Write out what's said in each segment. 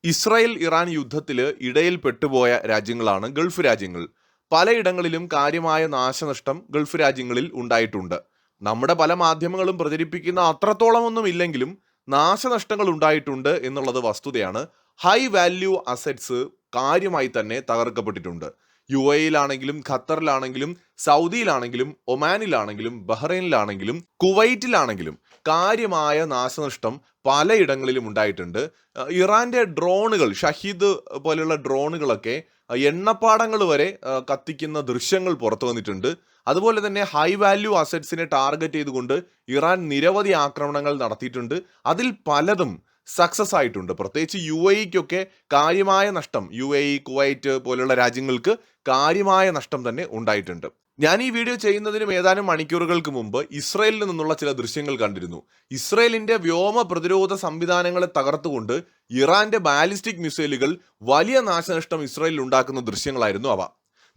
Israel Iran യുദ്ധത്തിൽ ഇടയിൽ പെട്ടുപോയ രാജ്യങ്ങളാണ് ഗൾഫ് രാജ്യങ്ങൾ. പലയിടങ്ങളിലും കാര്യമായ നാശനഷ്ടം ഗൾഫ് രാജ്യങ്ങളിൽ ഉണ്ടായിട്ടുണ്ട്. നമ്മുടെ പല മാധ്യമങ്ങളും പ്രചരിപ്പിക്കുന്ന അത്രത്തോളമൊന്നും ഇല്ലെങ്കിലും നാശനഷ്ടങ്ങൾ ഉണ്ടായിട്ടുണ്ട് എന്നുള്ളത് വസ്തുതയാണ്. ഹൈ വാല്യൂ അസറ്റ്സ് കാര്യമായി തന്നെ തകർക്കപ്പെട്ടിട്ടുണ്ട്. യുഎഇയിലാണെങ്കിലും ഖത്തറിലാണെങ്കിലും സൗദിയിലാണെങ്കിലും ഒമാനിലാണെങ്കിലും ബഹ്റൈനിലാണെങ്കിലും കുവൈറ്റിലാണെങ്കിലും കാര്യമായ നാശനഷ്ടം പലയിടങ്ങളിലും ഉണ്ടായിട്ടുണ്ട്. ഇറാന്റെ ഡ്രോണുകൾ, ഷഹീദ് പോലെയുള്ള ഡ്രോണുകളൊക്കെ എണ്ണപ്പാടങ്ങൾ വരെ കത്തിക്കുന്ന ദൃശ്യങ്ങൾ പുറത്തു വന്നിട്ടുണ്ട്. അതുപോലെ തന്നെ ഹൈ വാല്യൂ അസറ്റ്സിനെ ടാർഗറ്റ് ചെയ്തുകൊണ്ട് ഇറാൻ നിരവധി ആക്രമണങ്ങൾ നടത്തിയിട്ടുണ്ട്. അതിൽ പലതും സക്സസ് ആയിട്ടുണ്ട്. പ്രത്യേകിച്ച് യുഎഇക്കൊക്കെ കാര്യമായ നഷ്ടം, യുഎഇ കുവൈറ്റ് പോലുള്ള രാജ്യങ്ങൾക്ക് കാര്യമായ നഷ്ടം തന്നെ ഉണ്ടായിട്ടുണ്ട്. ഞാൻ ഈ വീഡിയോ ചെയ്യുന്നതിനും ഏതാനും മണിക്കൂറുകൾക്ക് മുമ്പ് ഇസ്രയേലിൽ നിന്നുള്ള ചില ദൃശ്യങ്ങൾ കണ്ടിരുന്നു. ഇസ്രയേലിന്റെ വ്യോമ പ്രതിരോധ സംവിധാനങ്ങളെ തകർത്തുകൊണ്ട് ഇറാന്റെ ബാലിസ്റ്റിക് മിസൈലുകൾ വലിയ നാശനഷ്ടം ഇസ്രയേലിൽ ഉണ്ടാക്കുന്ന ദൃശ്യങ്ങളായിരുന്നു അവ.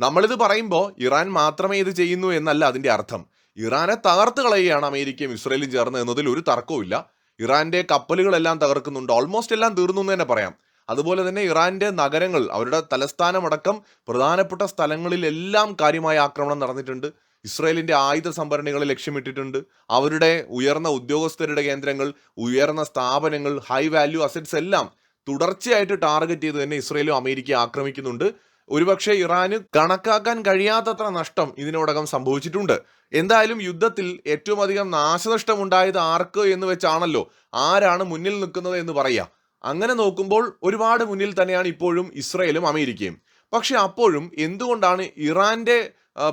നമ്മളിത് പറയുമ്പോൾ ഇറാൻ മാത്രമേ ഇത് ചെയ്യുന്നു എന്നല്ല അതിന്റെ അർത്ഥം. ഇറാനെ തകർത്ത് കളയുകയാണ് അമേരിക്കയും ഇസ്രയേലും ചേർന്ന് എന്നതിൽ ഒരു തർക്കവുമില്ല. ഇറാന്റെ കപ്പലുകളെല്ലാം തകർക്കുന്നുണ്ട്, ഓൾമോസ്റ്റ് എല്ലാം തീർന്നു എന്ന് തന്നെ പറയാം. അതുപോലെ തന്നെ ഇറാന്റെ നഗരങ്ങൾ, അവരുടെ തലസ്ഥാനമടക്കം പ്രധാനപ്പെട്ട സ്ഥലങ്ങളിലെല്ലാം കാര്യമായ ആക്രമണം നടന്നിട്ടുണ്ട്. ഇസ്രയേലിന്റെ ആയുധ സംഭരണികളെ ലക്ഷ്യമിട്ടിട്ടുണ്ട്. അവരുടെ ഉയർന്ന ഉദ്യോഗസ്ഥരുടെ കേന്ദ്രങ്ങൾ, ഉയർന്ന സ്ഥാപനങ്ങൾ, ഹൈ വാല്യൂ അസറ്റ്സ് എല്ലാം തുടർച്ചയായിട്ട് ടാർഗറ്റ് ചെയ്ത് തന്നെ ഇസ്രയേലും അമേരിക്കയെ ആക്രമിക്കുന്നുണ്ട്. ഒരുപക്ഷെ ഇറാന് കണക്കാക്കാൻ കഴിയാത്തത്ര നഷ്ടം ഇതിനോടകം സംഭവിച്ചിട്ടുണ്ട്. എന്തായാലും യുദ്ധത്തിൽ ഏറ്റവും അധികം നാശനഷ്ടം ഉണ്ടായത് ആർക്ക് എന്ന് വെച്ചാണല്ലോ ആരാണ് മുന്നിൽ നിൽക്കുന്നത് എന്ന് പറയാം. അങ്ങനെ നോക്കുമ്പോൾ ഒരുപാട് മുന്നിൽ തന്നെയാണ് ഇപ്പോഴും ഇസ്രയേലും അമേരിക്കയും. പക്ഷെ അപ്പോഴും എന്തുകൊണ്ടാണ് ഇറാന്റെ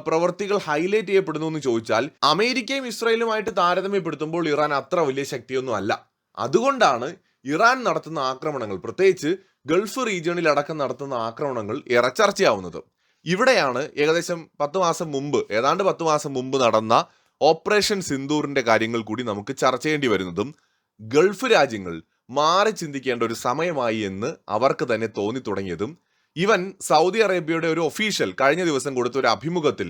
പ്രവർത്തികൾ ഹൈലൈറ്റ് ചെയ്യപ്പെടുന്നു എന്ന് ചോദിച്ചാൽ, അമേരിക്കയും ഇസ്രയേലുമായിട്ട് താരതമ്യപ്പെടുത്തുമ്പോൾ ഇറാൻ അത്ര വലിയ ശക്തിയൊന്നും അല്ല. അതുകൊണ്ടാണ് ഇറാൻ നടത്തുന്ന ആക്രമണങ്ങൾ, പ്രത്യേകിച്ച് ഗൾഫ് റീജിയണിൽ അടക്കം നടത്തുന്ന ആക്രമണങ്ങൾ ഏറെ ചർച്ചയാവുന്നത്. ഇവിടെയാണ് ഏകദേശം 10 മാസം മുമ്പ്, ഏതാണ്ട് 10 മാസം മുമ്പ് നടന്ന ഓപ്പറേഷൻ സിന്ദൂറിന്റെ കാര്യങ്ങൾ കൂടി നമുക്ക് ചർച്ച ചെയ്യേണ്ടി വരുന്നതും. ഗൾഫ് രാജ്യങ്ങൾ മാറി ചിന്തിക്കേണ്ട ഒരു സമയമായി എന്ന് അവർക്ക് തന്നെ തോന്നി തുടങ്ങിയതും. ഈവൻ സൗദി അറേബ്യയുടെ ഒരു ഒഫീഷ്യൽ കഴിഞ്ഞ ദിവസം കൊടുത്ത ഒരു അഭിമുഖത്തിൽ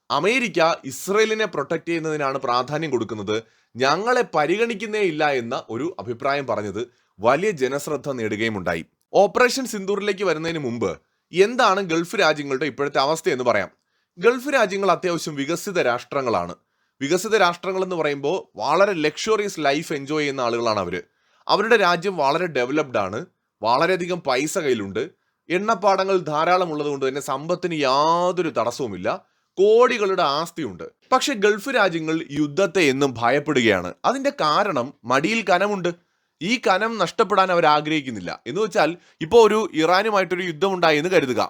അമേരിക്ക ഇസ്രയേലിനെ പ്രൊട്ടക്ട് ചെയ്യുന്നതിനാണ് പ്രാധാന്യം കൊടുക്കുന്നത്, ഞങ്ങളെ പരിഗണിക്കുന്നേ ഇല്ല എന്ന ഒരു അഭിപ്രായം പറഞ്ഞത് വലിയ ജനശ്രദ്ധ നേടുകയും ഉണ്ടായി. ഓപ്പറേഷൻ സിന്ദൂറിലേക്ക് വരുന്നതിന് മുമ്പ് എന്താണ് ഗൾഫ് രാജ്യങ്ങളുടെ ഇപ്പോഴത്തെ അവസ്ഥ എന്ന് പറയാം. ഗൾഫ് രാജ്യങ്ങൾ അത്യാവശ്യം വികസിത രാഷ്ട്രങ്ങളാണ്. വികസിത രാഷ്ട്രങ്ങൾ എന്ന് പറയുമ്പോൾ വളരെ ലക്ഷറിയസ് ലൈഫ് എൻജോയ് ചെയ്യുന്ന ആളുകളാണ് അവർ. അവരുടെ രാജ്യം വളരെ ഡെവലപ്ഡ് ആണ്, വളരെയധികം പൈസ കയ്യിലുണ്ട്, എണ്ണപ്പാടങ്ങൾ ധാരാളം ഉള്ളത് കൊണ്ട് തന്നെ സമ്പത്തിന് യാതൊരു തടസ്സവുമില്ല, കോടികളുടെ ആസ്തിയുണ്ട്. പക്ഷെ ഗൾഫ് രാജ്യങ്ങൾ യുദ്ധത്തെ എന്നും ഭയപ്പെടുകയാണ്. അതിന്റെ കാരണം മടിയിൽ കനമുണ്ട്. ഈ കനം നഷ്ടപ്പെടാൻ അവർ ആഗ്രഹിക്കുന്നില്ല. എന്ന് വെച്ചാൽ ഇപ്പോൾ ഒരു ഇറാനുമായിട്ടൊരു യുദ്ധമുണ്ടായി എന്ന് കരുതുക.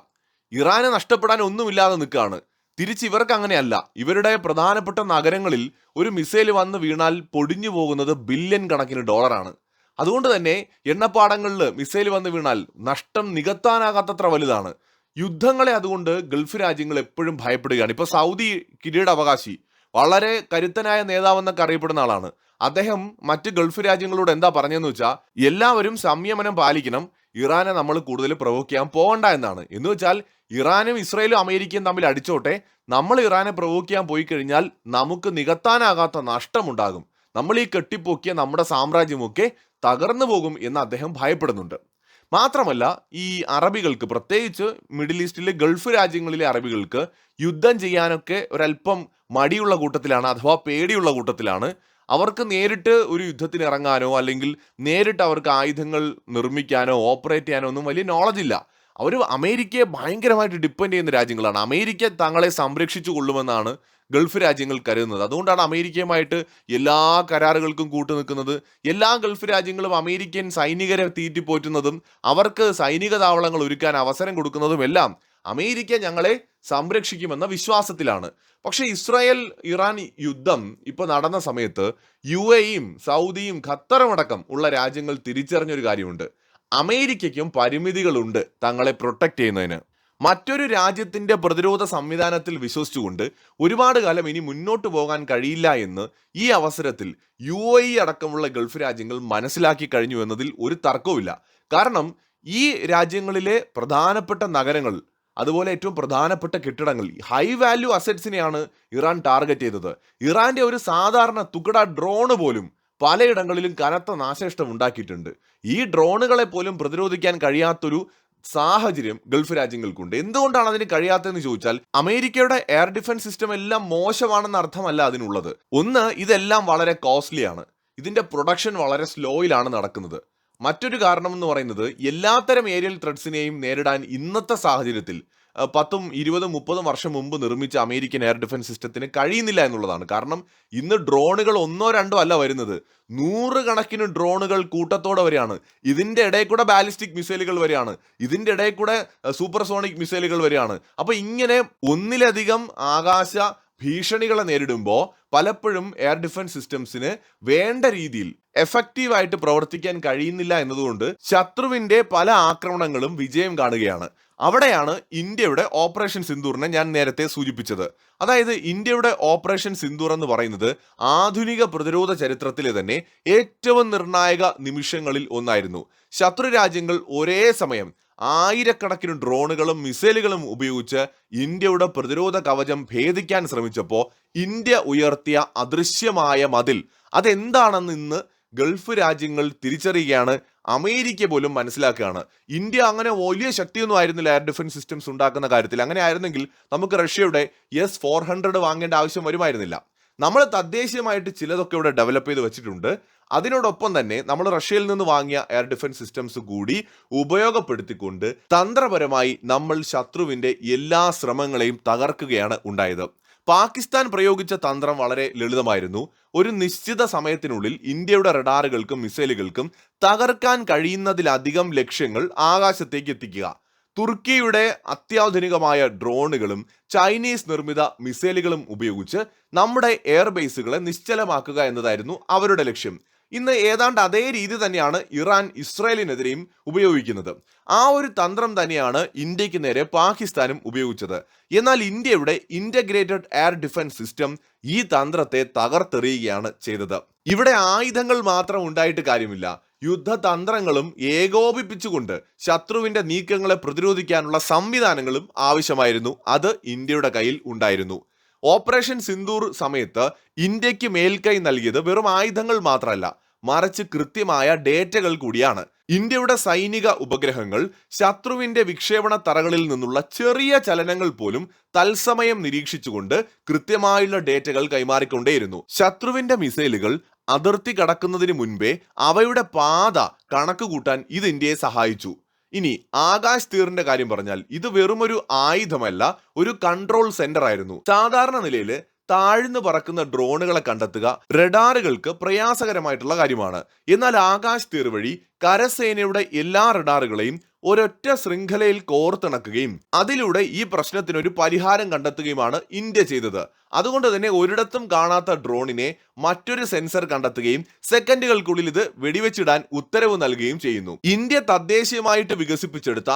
ഇറാന് നഷ്ടപ്പെടാൻ ഒന്നുമില്ലാതെ നിൽക്കുകയാണ്. തിരിച്ച് ഇവർക്ക് അങ്ങനെയല്ല. ഇവരുടെ പ്രധാനപ്പെട്ട നഗരങ്ങളിൽ ഒരു മിസൈൽ വന്ന് വീണാൽ പൊടിഞ്ഞു പോകുന്നത് ബില്യൺ കണക്കിന് ഡോളറാണ്. അതുകൊണ്ട് തന്നെ എണ്ണപ്പാടങ്ങളിൽ മിസൈൽ വന്ന് വീണാൽ നഷ്ടം നികത്താനാകാത്തത്ര വലുതാണ്. യുദ്ധങ്ങളെ അതുകൊണ്ട് ഗൾഫ് രാജ്യങ്ങൾ എപ്പോഴും ഭയപ്പെടുകയാണ്. ഇപ്പൊ സൗദി കിരീടാവകാശി, വളരെ കരുത്തനായ നേതാവെന്നൊക്കെ അറിയപ്പെടുന്ന ആളാണ്. അദ്ദേഹം മറ്റ് ഗൾഫ് രാജ്യങ്ങളോട് എന്താ പറഞ്ഞതെന്ന് വെച്ചാൽ, എല്ലാവരും സംയമനം പാലിക്കണം, ഇറാനെ നമ്മൾ കൂടുതൽ പ്രൊവോക്ക് ചെയ്യാൻ പോകണ്ട എന്നാണ്. എന്ന് വെച്ചാൽ ഇറാനും ഇസ്രയേലും അമേരിക്കയും തമ്മിൽ അടിച്ചോട്ടെ, നമ്മൾ ഇറാനെ പ്രൊവോക്ക് ചെയ്യാൻ പോയി കഴിഞ്ഞാൽ നമുക്ക് നികത്താനാകാത്ത നഷ്ടമുണ്ടാകും, നമ്മൾ ഈ കെട്ടിപ്പൊക്കിയ നമ്മുടെ സാമ്രാജ്യമൊക്കെ തകർന്നു പോകും എന്ന് അദ്ദേഹം ഭയപ്പെടുന്നുണ്ട്. മാത്രമല്ല, ഈ അറബികൾക്ക്, പ്രത്യേകിച്ച് മിഡിൽ ഈസ്റ്റിലെ ഗൾഫ് രാജ്യങ്ങളിലെ അറബികൾക്ക് യുദ്ധം ചെയ്യാനൊക്കെ ഒരല്പം മടിയുള്ള കൂട്ടത്തിലാണ്, അഥവാ പേടിയുള്ള കൂട്ടത്തിലാണ്. അവർക്ക് നേരിട്ട് ഒരു യുദ്ധത്തിന് ഇറങ്ങാനോ അല്ലെങ്കിൽ നേരിട്ട് അവർക്ക് ആയുധങ്ങൾ നിർമ്മിക്കാനോ ഓപ്പറേറ്റ് ചെയ്യാനോ ഒന്നും വലിയ നോളജ് ഇല്ല. അവർ അമേരിക്കയെ ഭയങ്കരമായിട്ട് ഡിപ്പെൻഡ് ചെയ്യുന്ന രാജ്യങ്ങളാണ്. അമേരിക്ക തങ്ങളെ സംരക്ഷിച്ചു കൊള്ളുമെന്നാണ് ഗൾഫ് രാജ്യങ്ങൾ കരുതുന്നത്. അതുകൊണ്ടാണ് അമേരിക്കയുമായിട്ട് എല്ലാ കരാറുകൾക്കും കൂട്ടുനിൽക്കുന്നത്. എല്ലാ ഗൾഫ് രാജ്യങ്ങളും അമേരിക്കൻ സൈനികരെ തീറ്റിപ്പോറ്റുന്നതും അവർക്ക് സൈനിക താവളങ്ങൾ ഒരുക്കാൻ അവസരം കൊടുക്കുന്നതും എല്ലാം അമേരിക്ക ഞങ്ങളെ സംരക്ഷിക്കുമെന്ന വിശ്വാസത്തിലാണ്. പക്ഷെ ഇസ്രായേൽ ഇറാൻ യുദ്ധം ഇപ്പോൾ നടന്ന സമയത്ത് യുഎഇയും സൗദിയും ഖത്തറും അടക്കം ഉള്ള രാജ്യങ്ങൾ തിരിച്ചറിഞ്ഞൊരു കാര്യമുണ്ട്, അമേരിക്കയ്ക്കും പരിമിതികളുണ്ട് തങ്ങളെ പ്രൊട്ടക്ട് ചെയ്യുന്നതിന്. മറ്റൊരു രാജ്യത്തിന്റെ പ്രതിരോധ സംവിധാനത്തിൽ വിശ്വസിച്ചുകൊണ്ട് ഒരുപാട് കാലം ഇനി മുന്നോട്ട് പോകാൻ കഴിയില്ല എന്ന് ഈ അവസരത്തിൽ യുഎഇ അടക്കമുള്ള ഗൾഫ് രാജ്യങ്ങൾ മനസ്സിലാക്കി കഴിഞ്ഞു എന്നതിൽ ഒരു തർക്കവുമില്ല. കാരണം ഈ രാജ്യങ്ങളിലെ പ്രധാനപ്പെട്ട നഗരങ്ങൾ, അതുപോലെ ഏറ്റവും പ്രധാനപ്പെട്ട കെട്ടിടങ്ങൾ, ഹൈ വാല്യൂ അസറ്റ്സിനെയാണ് ഇറാൻ ടാർഗറ്റ് ചെയ്തത്. ഇറാന്റെ ഒരു സാധാരണ തുകട ഡ്രോണ് പോലും പലയിടങ്ങളിലും കനത്ത നാശനഷ്ടം ഉണ്ടാക്കിയിട്ടുണ്ട്. ഈ ഡ്രോണുകളെ പോലും പ്രതിരോധിക്കാൻ കഴിയാത്തൊരു സാഹചര്യം ഗൾഫ് രാജ്യങ്ങൾക്കുണ്ട്. എന്തുകൊണ്ടാണ് അതിന് കഴിയാത്തതെന്ന് ചോദിച്ചാൽ അമേരിക്കയുടെ എയർ ഡിഫൻസ് സിസ്റ്റം എല്ലാം മോശമാണെന്ന അർത്ഥമല്ല അതിനുള്ളത്. ഒന്ന്, ഇതെല്ലാം വളരെ കോസ്റ്റ്ലി ആണ്. ഇതിന്റെ പ്രൊഡക്ഷൻ വളരെ സ്ലോയിലാണ് നടക്കുന്നത്. മറ്റൊരു കാരണം എന്ന് പറയുന്നത് എല്ലാത്തരം ഏരിയൽ ത്രെഡ്സിനെയും നേരിടാൻ ഇന്നത്തെ സാഹചര്യത്തിൽ 10ഉം 20ഉം 30ഉം വർഷം മുമ്പ് നിർമ്മിച്ച അമേരിക്കൻ എയർ ഡിഫൻസ് സിസ്റ്റത്തിന് കഴിയുന്നില്ല എന്നുള്ളതാണ്. കാരണം ഇന്ന് ഡ്രോണുകൾ ഒന്നോ രണ്ടോ അല്ല വരുന്നത്, 100 കണക്കിന് ഡ്രോണുകൾ കൂട്ടത്തോടെ വരെയാണ്. ഇതിന്റെ ഇടയിൽ കൂടെ ബാലിസ്റ്റിക് മിസൈലുകൾ വരെയാണ്, ഇതിന്റെ ഇടയിൽ കൂടെ സൂപ്പർസോണിക് മിസൈലുകൾ വരെയാണ്. അപ്പൊ ഇങ്ങനെ ഒന്നിലധികം ആകാശ ഭീഷണികളെ നേരിടുമ്പോൾ പലപ്പോഴും എയർ ഡിഫൻസ് സിസ്റ്റംസിന് വേണ്ട രീതിയിൽ എഫക്റ്റീവായിട്ട് പ്രവർത്തിക്കാൻ കഴിയുന്നില്ല എന്നതുകൊണ്ട് ശത്രുവിന്റെ പല ആക്രമണങ്ങളും വിജയം കാണുകയാണ്. അവിടെയാണ് ഇന്ത്യയുടെ ഓപ്പറേഷൻ സിന്ദൂറിനെ ഞാൻ നേരത്തെ സൂചിപ്പിച്ചത്. അതായത് ഇന്ത്യയുടെ ഓപ്പറേഷൻ സിന്ദൂർ എന്ന് പറയുന്നത് ആധുനിക പ്രതിരോധ ചരിത്രത്തിലെ തന്നെ ഏറ്റവും നിർണായക നിമിഷങ്ങളിൽ ഒന്നായിരുന്നു. ശത്രു രാജ്യങ്ങൾ ഒരേ സമയം ആയിരക്കണക്കിന് ഡ്രോണുകളും മിസൈലുകളും ഉപയോഗിച്ച് ഇന്ത്യയുടെ പ്രതിരോധ കവചം ഭേദിക്കാൻ ശ്രമിച്ചപ്പോൾ ഇന്ത്യ ഉയർത്തിയ അദൃശ്യമായ മതിൽ അതെന്താണെന്ന് ഇന്ന് ഗൾഫ് രാജ്യങ്ങൾ തിരിച്ചറിയുകയാണ്. അമേരിക്ക പോലും മനസ്സിലാക്കുകയാണ്. ഇന്ത്യ അങ്ങനെ വലിയ ശക്തിയൊന്നും ആയിരുന്നില്ല എയർ ഡിഫൻസ് സിസ്റ്റംസ് ഉണ്ടാക്കുന്ന കാര്യത്തിൽ. അങ്ങനെ ആയിരുന്നെങ്കിൽ നമുക്ക് റഷ്യയുടെ S-400 വാങ്ങേണ്ട ആവശ്യം വരുമായിരുന്നില്ല. നമ്മൾ തദ്ദേശീയമായിട്ട് ചിലതൊക്കെ ഇവിടെ ഡെവലപ്പ് ചെയ്ത് വെച്ചിട്ടുണ്ട്. അതിനോടൊപ്പം തന്നെ നമ്മൾ റഷ്യയിൽ നിന്ന് വാങ്ങിയ എയർ ഡിഫൻസ് സിസ്റ്റംസ് കൂടി ഉപയോഗപ്പെടുത്തിക്കൊണ്ട് തന്ത്രപരമായി നമ്മൾ ശത്രുവിന്റെ എല്ലാ ശ്രമങ്ങളെയും തകർക്കുകയാണ് ഉണ്ടായത്. പാകിസ്ഥാൻ പ്രയോഗിച്ച തന്ത്രം വളരെ ലളിതമായിരുന്നു. ഒരു നിശ്ചിത സമയത്തിനുള്ളിൽ ഇന്ത്യയുടെ റഡാറുകൾക്കും മിസൈലുകൾക്കും തകർക്കാൻ കഴിയുന്നതിലധികം ലക്ഷ്യങ്ങൾ ആകാശത്തേക്ക് എത്തിക്കുക. തുർക്കിയുടെ അത്യാധുനികമായ ഡ്രോണുകളും ചൈനീസ് നിർമ്മിത മിസൈലുകളും ഉപയോഗിച്ച് നമ്മുടെ എയർബേസുകളെ നിശ്ചലമാക്കുക എന്നതായിരുന്നു അവരുടെ ലക്ഷ്യം. ഇന്ന് ഏതാണ്ട് അതേ രീതി തന്നെയാണ് ഇറാൻ ഇസ്രായേലിനെതിരെയും ഉപയോഗിക്കുന്നത്. ആ ഒരു തന്ത്രം തന്നെയാണ് ഇന്ത്യക്ക് നേരെ പാകിസ്ഥാനും ഉപയോഗിച്ചത്. എന്നാൽ ഇന്ത്യയുടെ ഇന്റഗ്രേറ്റഡ് എയർ ഡിഫൻസ് സിസ്റ്റം ഈ തന്ത്രത്തെ തകർത്തെറിയുകയാണ് ചെയ്തത്. ഇവിടെ ആയുധങ്ങൾ മാത്രം ഉണ്ടായിട്ട് കാര്യമില്ല, യുദ്ധതന്ത്രങ്ങളും ഏകോപിപ്പിച്ചുകൊണ്ട് ശത്രുവിന്റെ നീക്കങ്ങളെ പ്രതിരോധിക്കാനുള്ള സംവിധാനങ്ങളും ആവശ്യമായിരുന്നു. അത് ഇന്ത്യയുടെ കയ്യിൽ ഉണ്ടായിരുന്നു. ഓപ്പറേഷൻ സിന്ദൂർ സമയത്ത് ഇന്ത്യക്ക് മേൽക്കൈ നൽകിയത് വെറും ആയുധങ്ങൾ മാത്രമല്ല, മറിച്ച് കൃത്യമായ ഡേറ്റകൾ കൂടിയാണ്. ഇന്ത്യയുടെ സൈനിക ഉപഗ്രഹങ്ങൾ ശത്രുവിന്റെ വിക്ഷേപണ തറകളിൽ നിന്നുള്ള ചെറിയ ചലനങ്ങൾ പോലും തത്സമയം നിരീക്ഷിച്ചുകൊണ്ട് കൃത്യമായുള്ള ഡേറ്റകൾ കൈമാറിക്കൊണ്ടേയിരുന്നു. ശത്രുവിന്റെ മിസൈലുകൾ അതിർത്തി കടക്കുന്നതിന് മുൻപേ അവയുടെ പാത കണക്കുകൂട്ടാൻ ഇത് ഇന്ത്യയെ സഹായിച്ചു. ഇനി ആകാശ് തീറിന്റെ കാര്യം പറഞ്ഞാൽ ഇത് വെറുമൊരു ആയുധമല്ല, ഒരു കൺട്രോൾ സെന്റർ ആയിരുന്നു. സാധാരണ നിലയിൽ താഴ്ന്നു പറക്കുന്ന ഡ്രോണുകളെ കണ്ടെത്തുക റഡാറുകൾക്ക് പ്രയാസകരമായിട്ടുള്ള കാര്യമാണ്. എന്നാൽ ആകാശ് തീർ വഴി കരസേനയുടെ എല്ലാ റഡാറുകളെയും ഒരൊറ്റ ശൃംഖലയിൽ കോർത്തിണക്കുകയും അതിലൂടെ ഈ പ്രശ്നത്തിനൊരു പരിഹാരം കണ്ടെത്തുകയുമാണ് ഇന്ത്യ ചെയ്തത്. അതുകൊണ്ട് തന്നെ ഒരിടത്തും കാണാത്ത ഡ്രോണിനെ മറ്റൊരു സെൻസർ കണ്ടെത്തുകയും സെക്കൻഡുകൾക്കുള്ളിൽ ഇത് വെടിവെച്ചിടാൻ ഉത്തരവ് നൽകുകയും ചെയ്യുന്നു. ഇന്ത്യ തദ്ദേശീയമായിട്ട് വികസിപ്പിച്ചെടുത്ത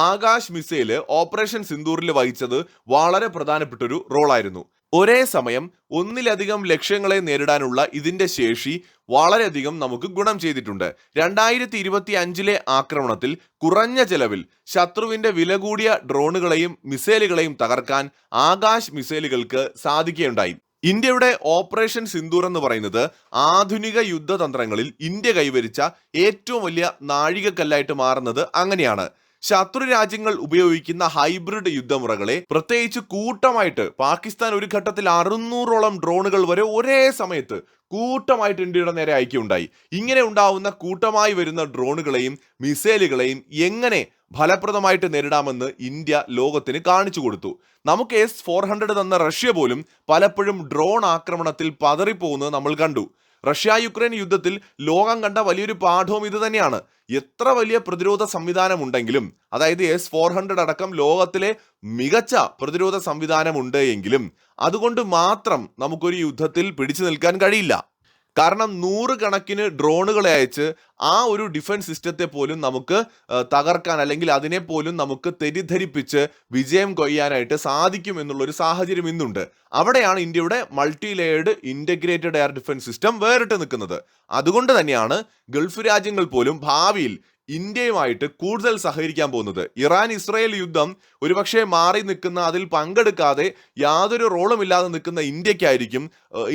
ആകാശ് മിസൈല് ഓപ്പറേഷൻ സിന്ദൂറിൽ വഹിച്ചത് വളരെ പ്രധാനപ്പെട്ടൊരു റോളായിരുന്നു. ഒരേ സമയം ഒന്നിലധികം ലക്ഷ്യങ്ങളെ നേരിടാനുള്ള ഇതിന്റെ ശേഷി വളരെയധികം നമുക്ക് ഗുണം ചെയ്തിട്ടുണ്ട്. 2025 ആക്രമണത്തിൽ കുറഞ്ഞ ചെലവിൽ ശത്രുവിന്റെ വില കൂടിയ ഡ്രോണുകളെയും മിസൈലുകളെയും തകർക്കാൻ ആകാശ് മിസൈലുകൾക്ക് സാധിക്കുകയുണ്ടായി. ഇന്ത്യയുടെ ഓപ്പറേഷൻ സിന്ദൂർ എന്ന് പറയുന്നത് ആധുനിക യുദ്ധതന്ത്രങ്ങളിൽ ഇന്ത്യ കൈവരിച്ച ഏറ്റവും വലിയ നാഴികക്കല്ലായിട്ട് മാറുന്നത് അങ്ങനെയാണ്. ശത്രു രാജ്യങ്ങൾ ഉപയോഗിക്കുന്ന ഹൈബ്രിഡ് യുദ്ധമുറകളെ പ്രത്യേകിച്ച് കൂട്ടമായിട്ട് പാകിസ്ഥാൻ ഒരു ഘട്ടത്തിൽ 600ഓളം ഡ്രോണുകൾ വരെ ഒരേ സമയത്ത് കൂട്ടമായിട്ട് ഇന്ത്യയുടെ നേരെ അയക്കുകയുണ്ടായി. ഇങ്ങനെ ഉണ്ടാവുന്ന കൂട്ടമായി വരുന്ന ഡ്രോണുകളെയും മിസൈലുകളെയും എങ്ങനെ ഫലപ്രദമായിട്ട് നേരിടാമെന്ന് ഇന്ത്യ ലോകത്തിന് കാണിച്ചു കൊടുത്തു. നമുക്ക് S-400 തന്ന റഷ്യ പോലും പലപ്പോഴും ഡ്രോൺ ആക്രമണത്തിൽ പതറിപ്പോകുന്നത് നമ്മൾ കണ്ടു. റഷ്യ യുക്രൈൻ യുദ്ധത്തിൽ ലോകം കണ്ട വലിയൊരു പാഠവും ഇത് തന്നെയാണ്. എത്ര വലിയ പ്രതിരോധ സംവിധാനം ഉണ്ടെങ്കിലും, അതായത് S-400 അടക്കം ലോകത്തിലെ മികച്ച പ്രതിരോധ സംവിധാനമുണ്ട് എങ്കിലും അതുകൊണ്ട് മാത്രം നമുക്കൊരു യുദ്ധത്തിൽ പിടിച്ചു നിൽക്കാൻ കഴിയില്ല. കാരണം 100 കണക്കിന് ഡ്രോണുകളെ അയച്ച് ആ ഒരു ഡിഫൻസ് സിസ്റ്റത്തെ പോലും നമുക്ക് തകർക്കാൻ അല്ലെങ്കിൽ അതിനെ പോലും നമുക്ക് തെറ്റിദ്ധരിപ്പിച്ച് വിജയം കൊയ്യാനായിട്ട് സാധിക്കും എന്നുള്ളൊരു സാഹചര്യം ഇന്നുണ്ട്. അവിടെയാണ് ഇന്ത്യയുടെ multi layered integrated air defence system വേറിട്ട് നിൽക്കുന്നത്. അതുകൊണ്ട് തന്നെയാണ് ഗൾഫ് രാജ്യങ്ങൾ പോലും ഭാവിയിൽ ഇന്ത്യയുമായിട്ട് കൂടുതൽ സഹകരിക്കാൻ പോകുന്നത്. ഇറാൻ ഇസ്രായേൽ യുദ്ധം ഒരുപക്ഷെ മാറി നിൽക്കുന്ന, അതിൽ പങ്കെടുക്കാതെ യാതൊരു റോളും ഇല്ലാതെ നിൽക്കുന്ന ഇന്ത്യക്കായിരിക്കും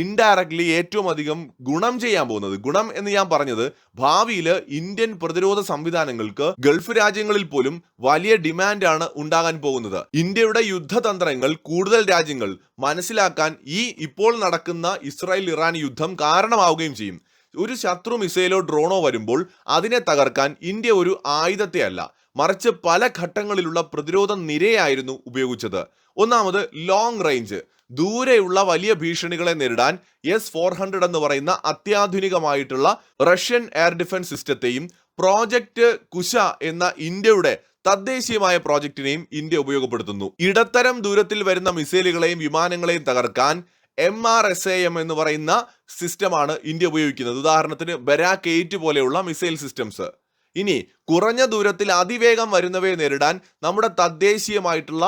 ഇൻഡയറക്ട്ലി ഏറ്റവും അധികം ഗുണം ചെയ്യാൻ പോകുന്നത്. ഗുണം എന്ന് ഞാൻ പറഞ്ഞത്, ഭാവിയിൽ ഇന്ത്യൻ പ്രതിരോധ സംവിധാനങ്ങൾക്ക് ഗൾഫ് രാജ്യങ്ങളിൽ പോലും വലിയ ഡിമാൻഡാണ് ഉണ്ടാകാൻ പോകുന്നത്. ഇന്ത്യയുടെ യുദ്ധതന്ത്രങ്ങൾ കൂടുതൽ രാജ്യങ്ങൾ മനസ്സിലാക്കാൻ ഈ ഇപ്പോൾ നടക്കുന്ന ഇസ്രായേൽ ഇറാൻ യുദ്ധം കാരണമാവുകയും ചെയ്യും. ഒരു ശത്രു മിസൈലോ ഡ്രോണോ വരുമ്പോൾ അതിനെ തകർക്കാൻ ഇന്ത്യ ഒരു ആയുധത്തെ അല്ല, മറിച്ച് പല ഘട്ടങ്ങളിലുള്ള പ്രതിരോധ നിരയായിരുന്നു ഉപയോഗിച്ചത്. ഒന്നാമത് ലോങ് റേഞ്ച്, ദൂരെയുള്ള വലിയ ഭീഷണികളെ നേരിടാൻ S-400 എന്ന് പറയുന്ന അത്യാധുനികമായിട്ടുള്ള Russian air defence സിസ്റ്റത്തെയും project Kusha എന്ന ഇന്ത്യയുടെ തദ്ദേശീയമായ പ്രോജക്റ്റിനെയും ഇന്ത്യ ഉപയോഗപ്പെടുത്തുന്നു. ഇടത്തരം ദൂരത്തിൽ വരുന്ന മിസൈലുകളെയും വിമാനങ്ങളെയും തകർക്കാൻ MRSAM എന്ന് പറയുന്ന സിസ്റ്റമാണ് ഇന്ത്യ ഉപയോഗിക്കുന്നത്. ഉദാഹരണത്തിന് ബരാക് 8 പോലെയുള്ള മിസൈൽ സിസ്റ്റംസ്. ഇനി കുറഞ്ഞ ദൂരത്തിൽ അതിവേഗം വരുന്നവയെ നേരിടാൻ നമ്മുടെ തദ്ദേശീയമായിട്ടുള്ള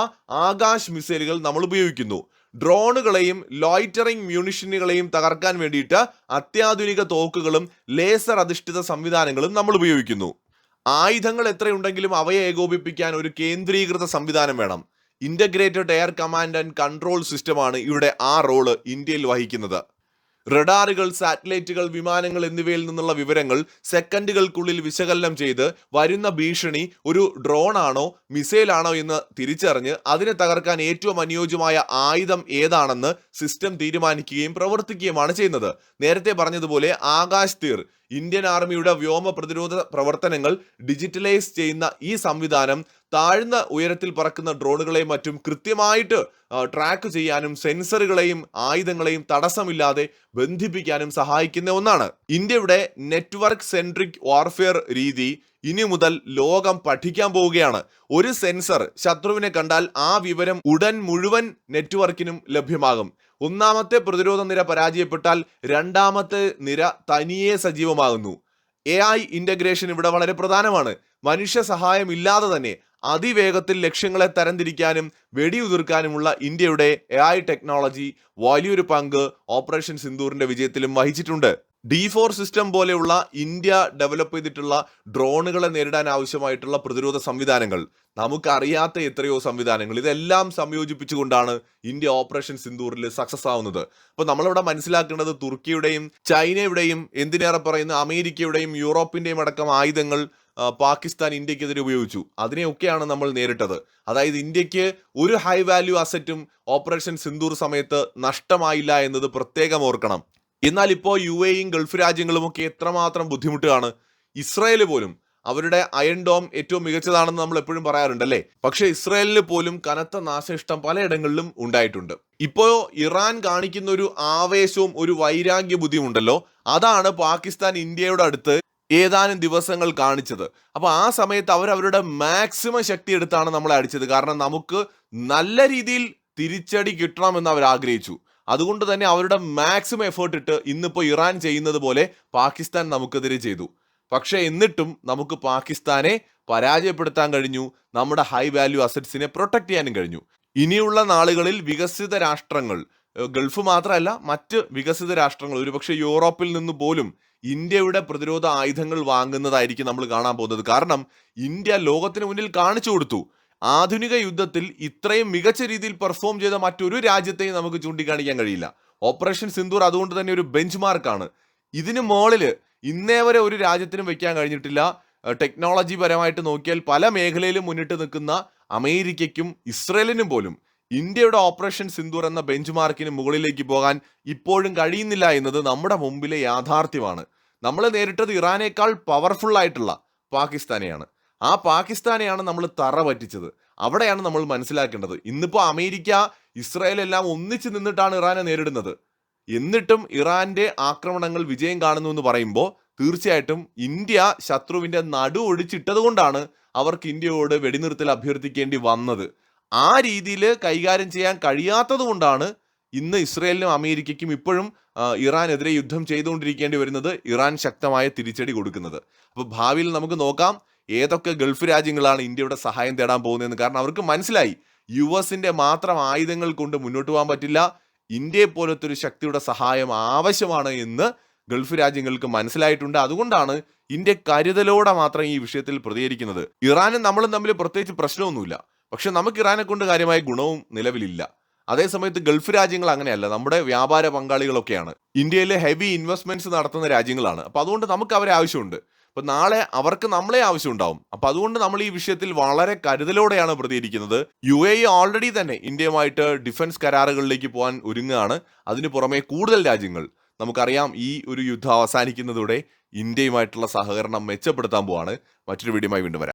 ആകാശ് മിസൈലുകൾ നമ്മൾ ഉപയോഗിക്കുന്നു. ഡ്രോണുകളെയും ലോയിറ്ററിംഗ് മ്യൂണിഷനുകളെയും തകർക്കാൻ വേണ്ടിയിട്ട് അത്യാധുനിക തോക്കുകളും ലേസർ അധിഷ്ഠിത സംവിധാനങ്ങളും നമ്മൾ ഉപയോഗിക്കുന്നു. ആയുധങ്ങൾ എത്രയുണ്ടെങ്കിലും അവയെ ഏകോപിപ്പിക്കാൻ ഒരു കേന്ദ്രീകൃത സംവിധാനം വേണം. Integrated air command and control സിസ്റ്റമാണ് ഇവിടെ ആ റോള് ഇന്ത്യയിൽ വഹിക്കുന്നത്. റഡാറുകൾ, സാറ്റലൈറ്റുകൾ, വിമാനങ്ങൾ എന്നിവയിൽ നിന്നുള്ള വിവരങ്ങൾ സെക്കൻഡുകൾക്കുള്ളിൽ വിശകലനം ചെയ്ത് വരുന്ന ഭീഷണി ഒരു ഡ്രോൺ ആണോ മിസൈൽ ആണോ എന്ന് തിരിച്ചറിഞ്ഞ് അതിനെ തകർക്കാൻ ഏറ്റവും അനുയോജ്യമായ ആയുധം ഏതാണെന്ന് സിസ്റ്റം തീരുമാനിക്കുകയും പ്രവർത്തിക്കുകയുമാണ് ചെയ്യുന്നത്. നേരത്തെ പറഞ്ഞതുപോലെ ആകാശ് തീർ, ഇന്ത്യൻ ആർമിയുടെ വ്യോമ പ്രതിരോധ പ്രവർത്തനങ്ങൾ ഡിജിറ്റലൈസ് ചെയ്യുന്ന ഈ സംവിധാനം താഴ്ന്ന ഉയരത്തിൽ പറക്കുന്ന ഡ്രോണുകളെയും മറ്റും കൃത്യമായിട്ട് ട്രാക്ക് ചെയ്യാനും സെൻസറുകളെയും ആയുധങ്ങളെയും തടസ്സമില്ലാതെ ബന്ധിപ്പിക്കാനും സഹായിക്കുന്ന ഒന്നാണ്. ഇന്ത്യയുടെ നെറ്റ്വർക്ക് സെൻട്രിക് വാർഫെയർ രീതി ഇനി മുതൽ ലോകം പഠിക്കാൻ പോവുകയാണ്. ഒരു സെൻസർ ശത്രുവിനെ കണ്ടാൽ ആ വിവരം ഉടൻ മുഴുവൻ നെറ്റ്വർക്കിനും ലഭ്യമാകും. ഒന്നാമത്തെ പ്രതിരോധ നിര പരാജയപ്പെട്ടാൽ രണ്ടാമത്തെ നിര തനിയെ സജീവമാകുന്നു. AI ഇന്റഗ്രേഷൻ ഇവിടെ വളരെ പ്രധാനമാണ്. മനുഷ്യ സഹായം ഇല്ലാതെ തന്നെ അതിവേഗത്തിൽ ലക്ഷ്യങ്ങളെ തരംതിരിക്കാനും വെടിയുതിർക്കാനുമുള്ള ഇന്ത്യയുടെ AI ടെക്നോളജി വലിയൊരു പങ്ക് ഓപ്പറേഷൻ സിന്ദൂറിന്റെ വിജയത്തിലും വഹിച്ചിട്ടുണ്ട്. D4 സിസ്റ്റം പോലെയുള്ള ഇന്ത്യ ഡെവലപ്പ് ചെയ്തിട്ടുള്ള ഡ്രോണുകളെ നേരിടാൻ ആവശ്യമായിട്ടുള്ള പ്രതിരോധ സംവിധാനങ്ങൾ, നമുക്കറിയാത്ത എത്രയോ സംവിധാനങ്ങൾ, ഇതെല്ലാം സംയോജിപ്പിച്ചുകൊണ്ടാണ് ഇന്ത്യ ഓപ്പറേഷൻ സിന്ദൂറിൽ സക്സസ് ആവുന്നത്. അപ്പോൾ നമ്മളിവിടെ മനസ്സിലാക്കേണ്ടത് തുർക്കിയുടെയും ചൈനയുടെയും എന്തിനേറെ പറയുന്ന അമേരിക്കയുടെയും യൂറോപ്പിന്റെയും അടക്കം ആയുധങ്ങൾ പാകിസ്ഥാൻ ഇന്ത്യക്കെതിരെ ഉപയോഗിച്ചു. അതിനെയൊക്കെയാണ് നമ്മൾ നേരിട്ടത്. അതായത് ഇന്ത്യക്ക് ഒരു ഹൈ വാല്യൂ അസറ്റും ഓപ്പറേഷൻ സിന്ദൂർ സമയത്ത് നഷ്ടമായില്ല എന്നത് പ്രത്യേകം ഓർക്കണം. എന്നാൽ ഇപ്പോൾ UAEയും ഗൾഫ് രാജ്യങ്ങളും ഒക്കെ എത്രമാത്രം ബുദ്ധിമുട്ടാണ്. ഇസ്രായേൽ പോലും അവരുടെ അയൺ ഡോം ഏറ്റവും മികച്ചതാണെന്ന് നമ്മൾ എപ്പോഴും പറയാറുണ്ടല്ലേ. പക്ഷെ ഇസ്രായേലിന് പോലും കനത്ത നാശനഷ്ടം പലയിടങ്ങളിലും ഉണ്ടായിട്ടുണ്ട്. ഇപ്പോ ഇറാൻ കാണിക്കുന്ന ഒരു ആവേശവും ഒരു വൈരാഗ്യ ബുദ്ധിയും ഉണ്ടല്ലോ, അതാണ് പാകിസ്ഥാൻ ഇന്ത്യയുടെ അടുത്ത് ഏതാനും ദിവസങ്ങൾ കാണിച്ചത്. അപ്പൊ ആ സമയത്ത് അവരുടെ മാക്സിമം ശക്തി എടുത്താണ് നമ്മളെ അടിച്ചത്. കാരണം നമുക്ക് നല്ല രീതിയിൽ തിരിച്ചടി കിട്ടണമെന്ന് അവർ ആഗ്രഹിച്ചു. അതുകൊണ്ട് തന്നെ അവരുടെ മാക്സിമം എഫേർട്ട് ഇട്ട് ഇന്നിപ്പോൾ ഇറാൻ ചെയ്യുന്നത് പോലെ പാകിസ്ഥാൻ നമുക്കെതിരെ ചെയ്തു. പക്ഷെ എന്നിട്ടും നമുക്ക് പാകിസ്ഥാനെ പരാജയപ്പെടുത്താൻ കഴിഞ്ഞു. നമ്മുടെ ഹൈ വാല്യൂ അസറ്റ്സിനെ പ്രൊട്ടക്ട് ചെയ്യാനും കഴിഞ്ഞു. ഇനിയുള്ള നാളുകളിൽ വികസിത രാഷ്ട്രങ്ങൾ, ഗൾഫ് മാത്രമല്ല മറ്റ് വികസിത രാഷ്ട്രങ്ങൾ, ഒരുപക്ഷെ യൂറോപ്പിൽ നിന്ന് പോലും ഇന്ത്യയുടെ പ്രതിരോധ ആയുധങ്ങൾ വാങ്ങുന്നതായിരിക്കും നമ്മൾ കാണാൻ പോകുന്നത്. കാരണം ഇന്ത്യ ലോകത്തിന് മുന്നിൽ കാണിച്ചു കൊടുത്തു, ആധുനിക യുദ്ധത്തിൽ ഇത്രയും മികച്ച രീതിയിൽ പെർഫോം ചെയ്ത മറ്റൊരു രാജ്യത്തെയും നമുക്ക് ചൂണ്ടിക്കാണിക്കാൻ കഴിയില്ല. ഓപ്പറേഷൻ സിന്ദൂർ അതുകൊണ്ട് തന്നെ ഒരു ബെഞ്ച് മാർക്കാണ്. ഇതിന് മുകളിൽ ഇന്നേ വരെ ഒരു രാജ്യത്തിനും വെക്കാൻ കഴിഞ്ഞിട്ടില്ല. ടെക്നോളജി പരമായിട്ട് നോക്കിയാൽ പല മേഖലയിലും മുന്നിട്ട് നിൽക്കുന്ന അമേരിക്കയ്ക്കും ഇസ്രയേലിനും പോലും ഇന്ത്യയുടെ ഓപ്പറേഷൻ സിന്ദൂർ എന്ന ബെഞ്ച് മാർക്കിന് മുകളിലേക്ക് പോകാൻ ഇപ്പോഴും കഴിയുന്നില്ല എന്നത് നമ്മുടെ മുമ്പിലെ യാഥാർത്ഥ്യമാണ്. നമ്മൾ നേരിട്ടത് ഇറാനേക്കാൾ പവർഫുൾ ആയിട്ടുള്ള പാകിസ്ഥാനെയാണ്. ആ പാകിസ്ഥാനെയാണ് നമ്മൾ തറ പറ്റിച്ചത്. അവിടെയാണ് നമ്മൾ മനസ്സിലാക്കേണ്ടത്. ഇന്നിപ്പോൾ അമേരിക്ക, ഇസ്രായേൽ എല്ലാം ഒന്നിച്ച് നിന്നിട്ടാണ് ഇറാനെ നേരിടുന്നത്. എന്നിട്ടും ഇറാന്റെ ആക്രമണങ്ങൾ വിജയം കാണുന്നു എന്ന് പറയുമ്പോൾ തീർച്ചയായിട്ടും ഇന്ത്യ ശത്രുവിന്റെ നടു ഒടിച്ചിട്ടത് കൊണ്ടാണ് അവർക്ക് ഇന്ത്യയോട് വെടിനിർത്തൽ അഭ്യർത്ഥിക്കേണ്ടി വന്നത്. ആ രീതിയിൽ കൈകാര്യം ചെയ്യാൻ കഴിയാത്തത് കൊണ്ടാണ് ഇന്ന് ഇസ്രയേലിനും അമേരിക്കയ്ക്കും ഇപ്പോഴും ഇറാനെതിരെ യുദ്ധം ചെയ്തുകൊണ്ടിരിക്കേണ്ടി വരുന്നത്, ഇറാൻ ശക്തമായ തിരിച്ചടി കൊടുക്കുന്നത്. അപ്പോൾ ഭാവിയിൽ നമുക്ക് നോക്കാം ഏതൊക്കെ ഗൾഫ് രാജ്യങ്ങളാണ് ഇന്ത്യയുടെ സഹായം തേടാൻ പോകുന്നതെന്ന്. കാരണം അവർക്ക് മനസ്സിലായി US മാത്രം ആയുധങ്ങൾ കൊണ്ട് മുന്നോട്ട് പോകാൻ പറ്റില്ല, ഇന്ത്യയെ പോലത്തെ ഒരു ശക്തിയുടെ സഹായം ആവശ്യമാണ് എന്ന് ഗൾഫ് രാജ്യങ്ങൾക്ക് മനസ്സിലായിട്ടുണ്ട്. അതുകൊണ്ടാണ് ഇന്ത്യ കരുതലോടെ മാത്രം ഈ വിഷയത്തിൽ പ്രതികരിക്കുന്നത്. ഇറാനും നമ്മളും തമ്മിൽ പ്രത്യേകിച്ച് പ്രശ്നമൊന്നുമില്ല. പക്ഷെ നമുക്ക് ഇറാനെ കൊണ്ട് കാര്യമായ ഗുണവും നിലവിലില്ല. അതേസമയത്ത് ഗൾഫ് രാജ്യങ്ങൾ അങ്ങനെയല്ല. നമ്മുടെ വ്യാപാര പങ്കാളികളൊക്കെയാണ്. ഇന്ത്യയിൽ ഹെവി ഇൻവെസ്റ്റ്മെന്റ്സ് നടത്തുന്ന രാജ്യങ്ങളാണ്. അപ്പൊ അതുകൊണ്ട് നമുക്ക് അവരെ ആവശ്യമുണ്ട്. അപ്പൊ നാളെ അവർക്ക് നമ്മളെ ആവശ്യമുണ്ടാവും. അപ്പൊ അതുകൊണ്ട് നമ്മൾ ഈ വിഷയത്തിൽ വളരെ കരുതലോടെയാണ് പ്രതികരിക്കുന്നത്. UAE ഓൾറെഡി തന്നെ ഇന്ത്യയുമായിട്ട് ഡിഫൻസ് കരാറുകളിലേക്ക് പോകാൻ ഒരുങ്ങുകയാണ്. അതിനു പുറമെ കൂടുതൽ രാജ്യങ്ങൾ, നമുക്കറിയാം ഈ ഒരു യുദ്ധം അവസാനിക്കുന്നതോടെ ഇന്ത്യയുമായിട്ടുള്ള സഹകരണം മെച്ചപ്പെടുത്താൻ പോവാണ്. മറ്റൊരു വീഡിയോയുമായി വീണ്ടും വരാം.